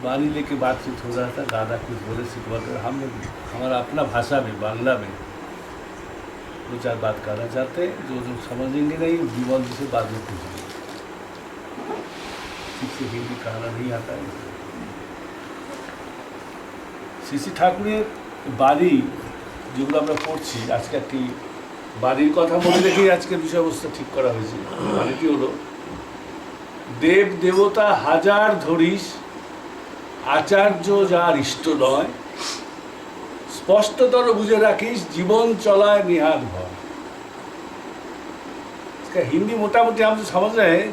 वाणी लेके बातचीत हो रहा था, दादा कुछ बोले सिखवा कर हम लोग हमारा अपना भाषा में बांग्ला में दो चार बात करना चाहते हैं, जो जो समझेंगे नहीं विमल जी से बाद में पूछेंगे। ठीक से हिंदी कहना नहीं आता है। শ্রী ঠাকুরের বাড়ি যেগুলো আমরা পড়ছি, আজকে একটি বাড়ির কথা মনে রেখেই আজকের বিষয়বস্তু ঠিক করা হয়েছে। বাড়িটি হলো, দেব দেবতা হাজার ধরিস, আচার্য যার ইষ্ট নয়, स्पष्टतर बुझे राखिस जीवन चलाए निहात भय। इसका हिंदी मोटा मोटी हम समझ रहे हैं,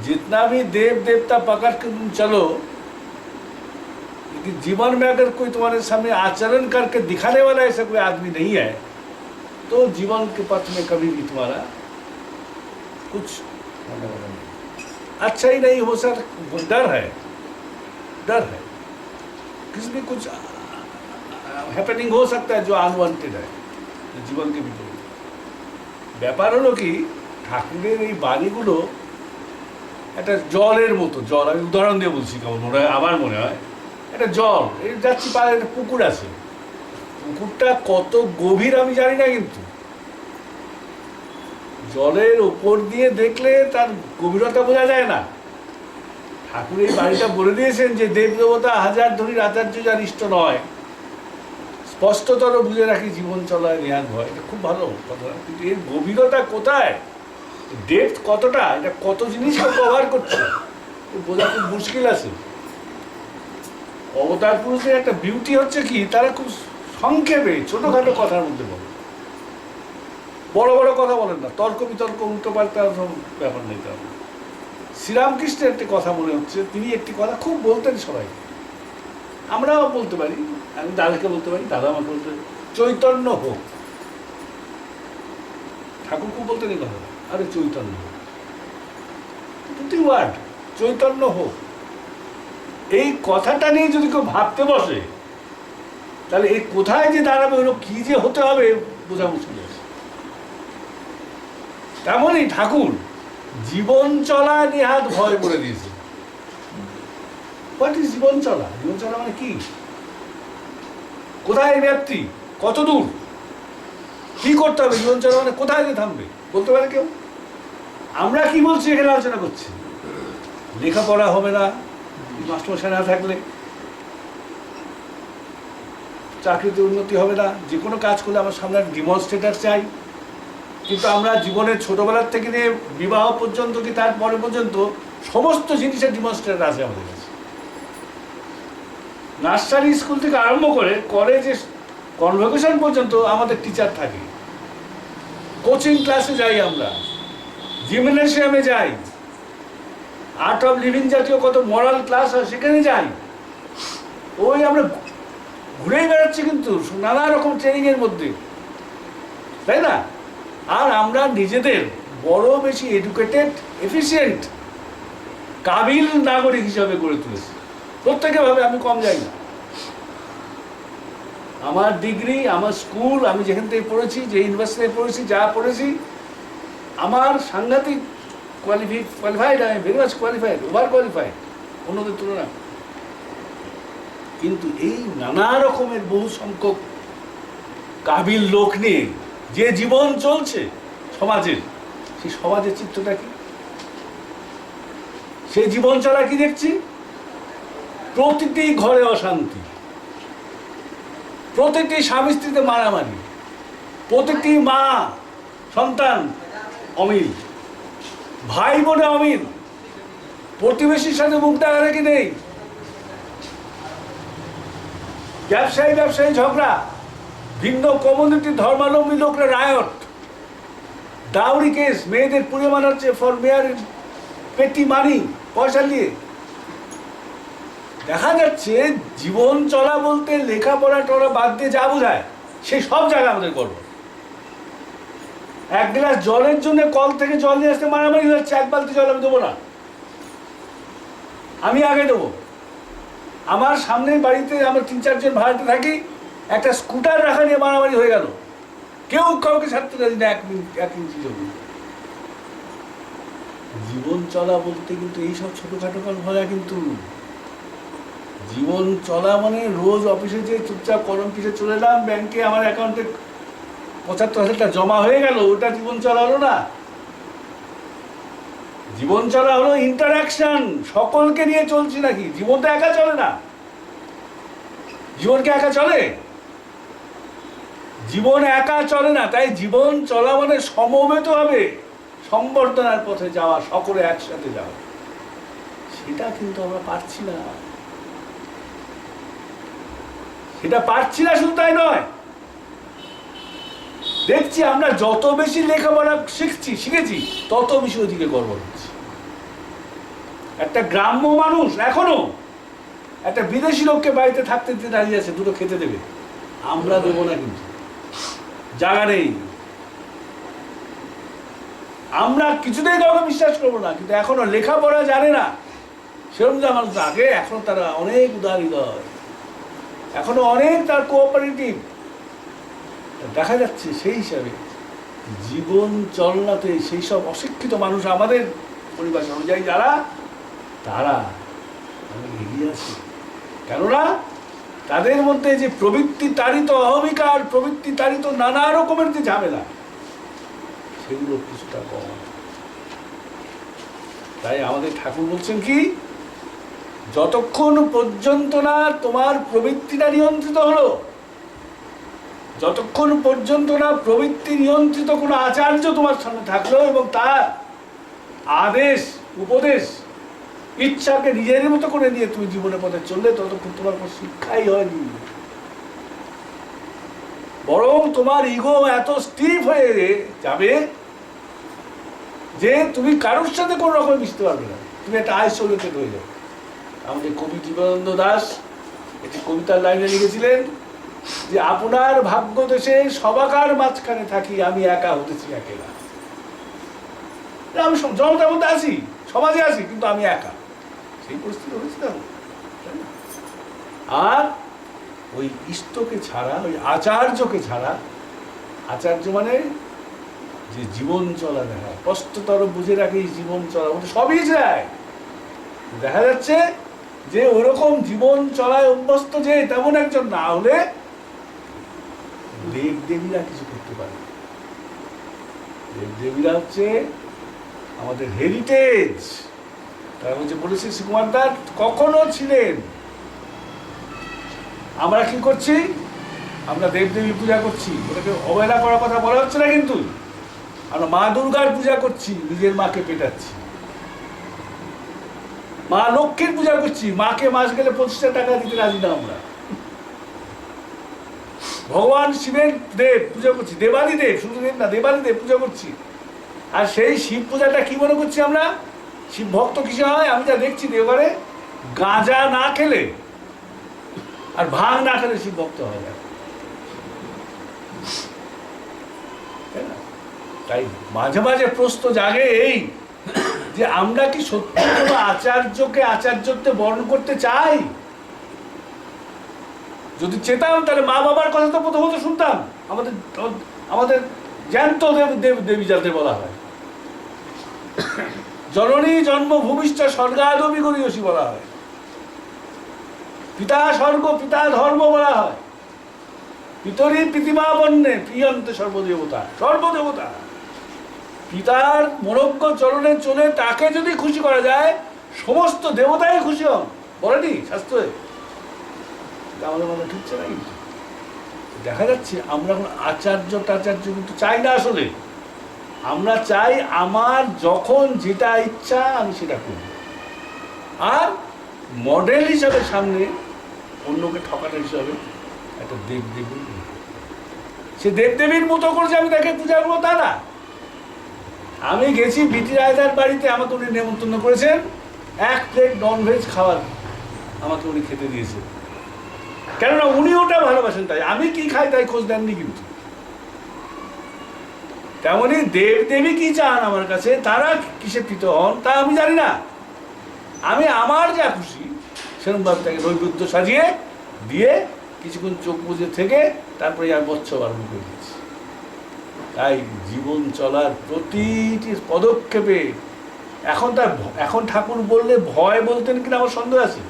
जितना भी देव देवता पकड़ के तुम चलो, लेकिन जीवन में अगर कोई तुम्हारे सामने आचरण करके दिखाने वाला ऐसा कोई आदमी नहीं है, तो जीवन के पथ में कभी भी तुम्हारा कुछ होने वाला नहीं, अच्छा ही नहीं हो सकता। डर है, डर है, किसी भी कुछ हैपनिंग हो सकता है जो अनवांटेड है जीवन के ভিতরে। ব্যাপার হলো কি, ঠাকুরের এই বাণীগুলো একটা জলের মতো। জল, আমি উদাহরণ দিয়ে বলছি, কেমন মনে হয়, আমার মনে হয় একটা জল, এই যাচ্ছি পাড়ে একটা পুকুর আছে, পুকুরটা কত গভীর আমি জানি না, কিন্তু জলের ওপর দিয়ে দেখলে তার গভীরতা বোঝা যায় না। ঠাকুর এই বাণীটা বলে দিয়েছেন যে দেব দেবতা হাজার ধরির আচার্য যার ইষ্ট নয়, স্পষ্টতর বুঝে রাখি জীবন চলায় নিহাত ভয়। এটা খুব ভালো কথা, কিন্তু এর গভীরতা কোথায়, ডেপথ কতটা, এটা কত জিনিসকে কভার করছে বোঝা খুব মুশকিল আছে। অবতার পুরুষের একটা বিউটি হচ্ছে কি, তারা খুব সংক্ষেপে ছোটোখাটো কথার মধ্যে বলে, বড় বড় কথা বলেন না, তর্ক বিতর্ক উল্টো পাল্টা সব ব্যাপার নেই। তার শ্রীরামকৃষ্ণের একটি কথা মনে হচ্ছে, তিনি একটি কথা খুব বলতেন সবাই, আমরাও বলতে পারি, আমি দাদাকে বলতে পারি, দাদা আমাকে বলতে পারি, চৈতন্য হোক। ঠাকুর খুব বলতেন এই কথা, আরে চৈতন্য হোক, দুটি ওয়ার্ড, চৈতন্য হোক। এই কথাটা নিয়ে যদি কেউ ভাবতে বসে, তাহলে এই কোথায় যে দাঁড়াবে, ওগুলো কি যে হতে হবে বোঝা মুশকিল আছে। তেমনই ঠাকুর জীবন চলা নিহাত ভয় করে দিয়েছে। হোয়াট ইজ জীবন চলা? জীবন চলা মানে কি, কোথায় ব্যাপ্তি, কত দূর, কি করতে হবে? জীবন চলা মানে কোথায় যে থামবে বলতে পারে কেউ? আমরা কি বলছি এখানে আলোচনা করছি, লেখাপড়া হবে না মাস্টারমশাই না থাকলে, চাকরিতে উন্নতি হবে না, যে কোনো কাজ করলে আমার সামনে ডিমনস্ট্রেটার চাই। কিন্তু আমরা জীবনের ছোটবেলার থেকে নিয়ে বিবাহ পর্যন্ত কি তারপরে পর্যন্ত সমস্ত জিনিসের ডিমনস্ট্রেটার আছে আমাদের কাছে। নার্সারি স্কুল থেকে আরম্ভ করে কলেজে কনভোকেশন পর্যন্ত আমাদের টিচার থাকে। কোচিং ক্লাসে যাই আমরা, জিমনেশিয়ামে যাই, আর্ট অফ লিভিং জাতীয় কত মরাল ক্লাস হয় সেখানে যাই। ওই আমরা ঘুরেই বেড়াচ্ছি কিন্তু নানা রকম ট্রেনিংয়ের মধ্যে, তাই না? আর আমরা নিজেদের বড় বেশি এডুকেটেড, এফিসিয়েন্ট, কাবিল নাগরিক হিসাবে গড়ে তুলেছি। প্রত্যেকে ভাবে আমি কম যাই না, আমার ডিগ্রি, আমার স্কুল, আমি যেখান থেকে পড়েছি, যে ইউনিভার্সিটিতে পড়েছি, যা পড়েছি, আমার সাংঘাতিক কোয়ালিফাইড, আমি very much qualified, over qualified অন্যদের তুলনায়। কিন্তু এই নানা রকমের বহু সংখ্যক কাবিল লোক নিয়ে যে জীবন চলছে সমাজের, সেই সমাজের চিত্রটা কি? সেই জীবন চলা কি দেখছি? প্রতিটি ঘরে অশান্তি, প্রতিটি স্বামী স্ত্রীতে মারামারি, প্রতিটি মা সন্তান অমিল, ভাই বোনে অমিল, প্রতিবেশীর সাথে মুখ ডাকাডাকি নেই, ব্যবসায়ী ঝগড়া, ভিন্ন কমিউনিটি ধর্মাবলম্বী লোকরা রায়ট, ডাউরি কেস, মেয়েদের পুড়ে মানাচ্ছে ফর মেয়ার পেটি মানি, পয়সা দিয়ে। দেখা যাচ্ছে জীবন চলা বলতে লেখাপড়া টড়া বাদ দিয়ে যা বোঝায় সেই সব জায়গায় আমাদের করব। এক গ্লাস জলের জন্য কল থেকে জল নিয়ে আসতে মারামারি হচ্ছে, এক বালতি জল আমি দেবো না, আমি আগে দেবো। আমার সামনের বাড়িতে আমরা 3-4 জন ভাড়াতে থাকি, একটা স্কুটার রাখা নিয়ে মারামারি হয়ে গেল, কেউ কাউকে ছাড়তে রাজি না 1 ইঞ্চি জমি। জীবন চলা বলতে কিন্তু এইসব ছোটোখাটো ভরা কিন্তু জীবন চলা মানে রোজ অফিসে যে চুপচাপ কলম পিছে চলে এলাম, ব্যাংকে আমার অ্যাকাউন্টে ৭৫,০০০ টাকা জমা হয়ে গেল, ওটা জীবন চলা হলো না। জীবন চলা হলো ইন্টারাকশন, সকলকে নিয়ে চলছি নাকি। জীবন তো একা চলে না। জীবনকে একা চলে? জীবন একা চলে না। তাই জীবন চলা মানে সমবেত হবে, সম্বর্ধনার পথে যাওয়া, সকলে একসাথে যাওয়া। সেটা কিন্তু আমরা পারছি না। সেটা পারছি না, শুধু তাই নয়, দেখছি আমরা যত বেশি লেখাপড়া শিখেছি তত বেশি ওদিকে গর্ব হচ্ছে। একটা গ্রাম্য মানুষ এখনো একটা বিদেশি লোককে বাড়িতে থাকতে দিতে দাঁড়িয়ে আছে, দুটো খেতে দেবে, আমরা দেবো না, কিন্তু জায়গা নেই। আমরা কিছুতেই কাউকে বিশ্বাস করবো না, কিন্তু এখনো লেখাপড়া জানে না সেরকম যে মানুষ আগে, এখনো তারা অনেক উদার হৃদয়, এখনো অনেক তার কোঅপারেটিভ দেখা যাচ্ছে। সেই হিসাবে জীবন চলনাতে সেই সব অশিক্ষিত মানুষ আমাদের পরিবেশ অনুযায়ী যারা, তারা অনেক এগিয়ে আছে। কেননা তাদের মধ্যে যে প্রবৃত্তি তাড়িত অহমিকার, প্রবৃত্তি তাড়িত নানা রকমের যে ঝামেলা, সেগুলো কিছুটা কম। তাই আমাদের ঠাকুর বলছেন কি, যতক্ষণ পর্যন্ত না তোমার প্রবৃত্তিটা নিয়ন্ত্রিত হলো, যতক্ষণ পর্যন্ত না প্রবৃত্তি নিয়ন্ত্রিত কোনো আচার্য তোমার সামনে থাকলো এবং তার আদেশ উপদেশ ইচ্ছাকে নিজের মতো করে নিয়ে তুমি জীবনের পথে চললে, ততক্ষণ তোমার কোনো শিক্ষাই হয়নি। বরং তোমার ইগো এত স্টিফ হয়ে যাবে যে তুমি কারোর সাথে কোনো রকম মিশতে পারবে না, তুমি একটা আইসোলেটেড হয়ে যাবে। আমাদের কবি জীবনানন্দ দাশ একটি কবিতার লাইনে লিখেছিলেন যে, আপনার ভাগ্য দেশে সবাকার মাঝখানে থাকি, আমি একা হতেছি একেলা। আমি জনতার মধ্যে আছি, সমাজে আছি, কিন্তু আমি একা। সেই পরিস্থিতি হয়েছে। আর ওই ইষ্টকে ছাড়া, ওই আচার্যকে ছাড়া, আচার্য মানে যে জীবন চলা দেখা স্পষ্টতর বুঝে রাখে, জীবন চলা ওটা সবই যায়। দেখা যাচ্ছে যে ওরকম জীবন চলায় অভ্যস্ত যে তেমন একজন না হলে দেবদেবীরা কিছু করতে পারে। দেবদেবীরা হচ্ছে আমাদের হেরিটেজ। তারা হচ্ছে বলেছে শ্রীকুমার দাস কখনো ছিলেন। আমরা কি করছি? আমরা দেবদেবী পূজা করছি, ওটাকে অবহেলা করার কথা বলা হচ্ছে না, কিন্তু আমরা মা দুর্গার পূজা করছি, নিজের মাকে পেটাচ্ছি। মা লক্ষ্মীর পূজা করছি, মাকে মাস গেলে 25 টাকা দিতে রাজি না আমরা। ভগবান শিবের দেব পূজা করছি, দেবাদি দেব, শুধু দেব না, দেবাদি দেব পূজা করছি। আর সেই শিব পূজাটা কি মনে করছি আমরা? শিব ভক্ত কিসে হয়? আমি যা দেখছি দেওঘরে, গাঁজা না খেলে আর ভাং না খেলে শিব ভক্ত হয় না। তাই মাঝে মাঝে প্রশ্ন জাগে এই যে, আমরা কি সত্যি কোনো আচার্যকে আচার্যত্বে বরণ করতে চাই? যদি চেতাম তাহলে মা বাবার কথা তো প্রথমত শুনতাম। আমাদের আমাদের জ্যান্ত দেব দেব দেবী যাদের বলা হয়, জননী জন্মভূমিষ্ঠ স্বর্গাদপি গরীয়সী বলা হয়, পিতা স্বর্গ পিতা ধর্ম বলা হয়, পিতরি প্রীতিমা বন্যে প্রিয়ন্তে সর্বদেবতা, সর্বদেবতা। পিতার মনোজ্ঞ চরণে চলে তাকে যদি খুশি করা যায়, সমস্ত দেবতাই খুশি হন, বলেনি শাস্ত্রে? আমাদের মনে ঠুকছে না। কিন্তু দেখা যাচ্ছে আমরা এখন আচার্য টাচার্য কিন্তু চাই না। আসলে আমরা চাই আমার যখন যেটা ইচ্ছা আমি সেটা করব, আর মডেল হিসাবে সামনে অন্যকে ঠকানোর হিসাবে একটা দেবদেবী, সে দেবদেবীর মতো করে যে আমি তাকে পূজা করবো তা না। আমি গেছি বিটি রায়দার বাড়িতে, আমাকে উনি নেমন্তন্ন করেছেন, 1 প্লেট ননভেজ খাবার আমাকে উনি খেতে দিয়েছেন। কেননা উনি ওটা ভালোবাসেন, তাই আমি কি খাই তাই খোঁজ দেননি। কিন্তু তেমনি দেবদেবী কি চান আমার কাছে, তারা কিসে প্রীত হন তা আমি জানি না। আমি আমার যা খুশি সেরকমভাবে তাকে নৈবেদ্য সাজিয়ে দিয়ে কিছুক্ষণ চোখ বুজে থেকে তারপরে আর বৎসব আরম্ভ করে দিচ্ছি। তাই জীবন চলার প্রতিটি পদক্ষেপে এখন ঠাকুর বললে ভয় বলতেন কিনা আমার সন্দেহ আছে।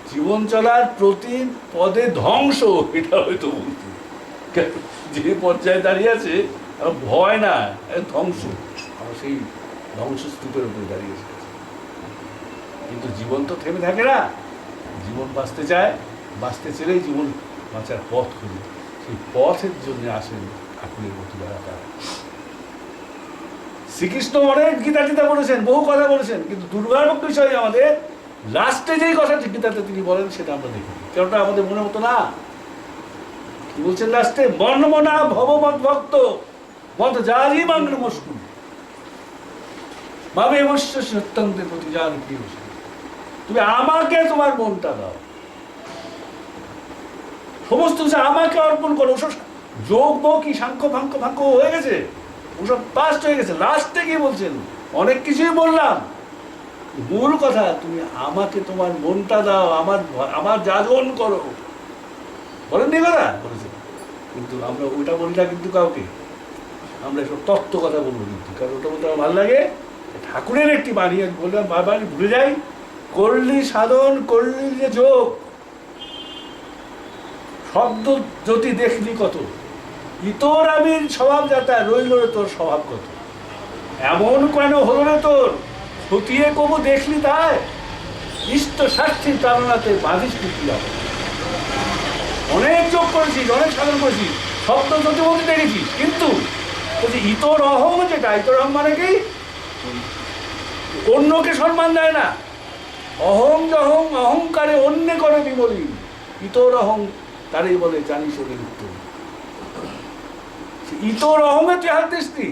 জীবন চলার প্রতি পদে ধ্বংস, এটা হয়তো বলতে যে পর্যায়ে দাঁড়িয়ে আছে ভয় না, ধ্বংস, আমার সেই ধ্বংসস্তূপের উপরে দাঁড়িয়েছে। কিন্তু জীবন তো থেমে থাকে না, জীবন বাঁচতে চায়, বাঁচতে চেলেই জীবন বাঁচার পথ খুঁজে, সেই পথের জন্য আসেন ঠাকুরের মতো বেড়াতে। শ্রীকৃষ্ণ অনেক গীতা টিতা বলেছেন, বহু কথা বলেছেন, কিন্তু দুর্ভাগ্য বিষয় আমাদের লাস্টে যেই কথাটি গীতাতে তিনি বলেন সেটা আমরা দেখি, কেনটা আমাদের মনে মতো না। কি বলছেন লাস্টে? মনমনা ভবমত ভক্ত মত জাজি মাং নমস্কুর ভাবে অবশ্য সত্যন্তের প্রতি যার প্রিয়, তুমি আমাকে তোমার মনটা দাও, সমস্ত কিছু আমাকে অর্পণ করো। ওসব যোগ কি সাংখ্য ফাঙ্ক্য হয়ে গেছে, ওসব পাস্ট হয়ে গেছে। লাস্টে কি বলছেন? অনেক কিছুই বললাম, মূল কথা তুমি আমাকে তোমার মনটা দাও, আমার যাজন করো। বলেননি কথা? বলেছেন। কিন্তু আমরা ওইটা বলি না কিন্তু কাউকে, আমরা এসব তত্ত্ব কথা বলবো কিন্তু, কারণ ওটা বলতে আমার ভালো লাগে। ঠাকুরের একটি বাণী বললাম, বারবার ভুলে যাই, করলি সাধন করলি যে যোগ, শব্দ জ্যোতি দেখলি কত, ইতর আমির স্বভাব যাতা রইল রে তোর স্বভাব কত, এমন কেন হলো রে তোর সতিয়ে কবু দেখলি তাই, ইষ্ট স্বার্থী তারণাতে বাঁধিস কি হবে। অনেক যোগ করেছিস, অনেক সাধন করেছিস, শব্দ জ্যোতি বলতে দেখেছিস, কিন্তু ইতর অহং, যেটা ইতর অহং মানে কি, অন্যকে সম্মান দেয় না। অহং জহং অহংকারে অন্য করে বিমলি, ইতর অহং তারই বলে জানিস ওদের উত্তর। ইতর অহংয়ে তুই হাত দিসনি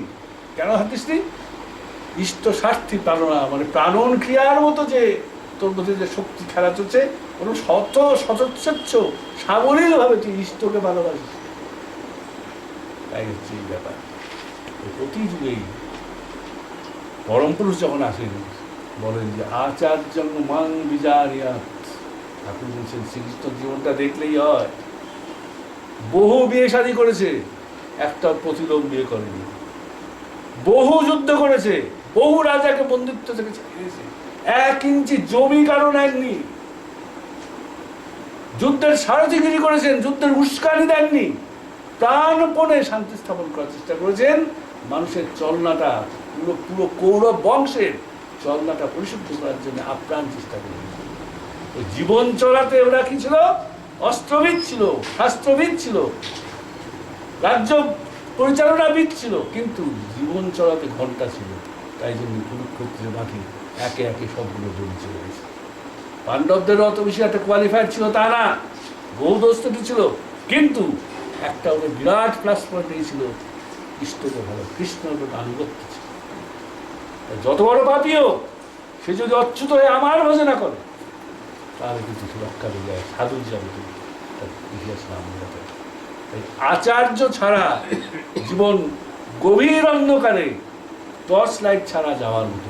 কেন? হাত দিসনি ইষ্ট স্বার্থী প্রাণনা, মানে প্রাণন ক্রিয়ার মতো যে তোর মধ্যে যে শক্তি খেলা চলছে, কোনো সতচ্ছ সাবলীল ভাবে তুই ইষ্টকে ভালোবাসিস। তাই হচ্ছে এই ব্যাপার। প্রতি যুগেই পরম পুরুষ যখন আসেন বলেন যে আচার্য মান বিজারিয়াত, ঠাকুর বলছেন শ্রীকৃষ্ণ জীবনটা দেখলেই হয়। বহু বিয়ে শাদী করেছে, একটা প্রতিলোম বিয়ে করেনি, বহু যুদ্ধ করেছে, বহু রাজাকে বন্দিত্ব থেকে ছেড়েছে, 1 ইঞ্চি জমি কারো নেননি, যুদ্ধের সারথিগিরি করেছেন, যুদ্ধের উস্কানি দেননি, প্রাণপণে শান্তি স্থাপন করার চেষ্টা করেছেন। মানুষের চলনাটা পুরো কৌরব বংশের চলনাটা পরিশুদ্ধ করার জন্য আপ্রাণ চেষ্টা করেছেন। ওই জীবন চলাতে ওরা কি ছিল? অস্ত্রবিদ ছিল, শাস্ত্রবিদ ছিল, রাজ্য পরিচালনাবিদ ছিল, কিন্তু জীবন চলাতে ঘন্টা ছিল। তাই জন্য কুরুক্ষেত্রের মাঠে একে একে সবগুলো জমি চলে গেছে। পাণ্ডবদের অত বেশি একটা কোয়ালিফায়ার ছিল তা না, বহু দোস্তটি ছিল, কিন্তু একটা ওদের বিরাট প্লাস পয়েন্ট ছিল ইষ্টকে ভালো, কৃষ্ণের আনুগত্য ছিল। যত বড় পাপিও সে যদি অচ্যুত হয়ে আমার ভজনা করে, তাহলে কিন্তু সে রক্ষা পেয়ে যায়, সাধু যাবে তুমি, তার ইতিহাস নাম বলতে। তাই আচার্য ছাড়া জীবন গভীর অন্ধকারে টর্চ লাইট ছাড়া যাওয়ার মতো,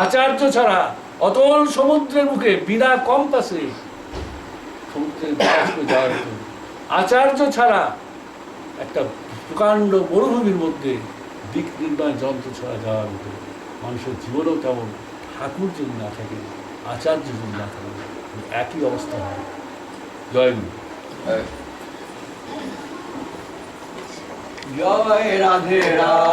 আচার্য ছাড়া অতল সমুদ্রের মুখে বিনা কম্পাসে সমুদ্রের যাওয়ার মতো, আচার্য ছাড়া একটা প্রকাণ্ড মরুভূমির মধ্যে দিক নির্ণয় যন্ত্র ছাড়া যাওয়ার মতো। মানুষের জীবনও তেমন ঠাকুর যদি না থাকে, আচার্য যদি না থাকে, একই অবস্থা হয়। জয় গুরু। জয় রাধে রাধে।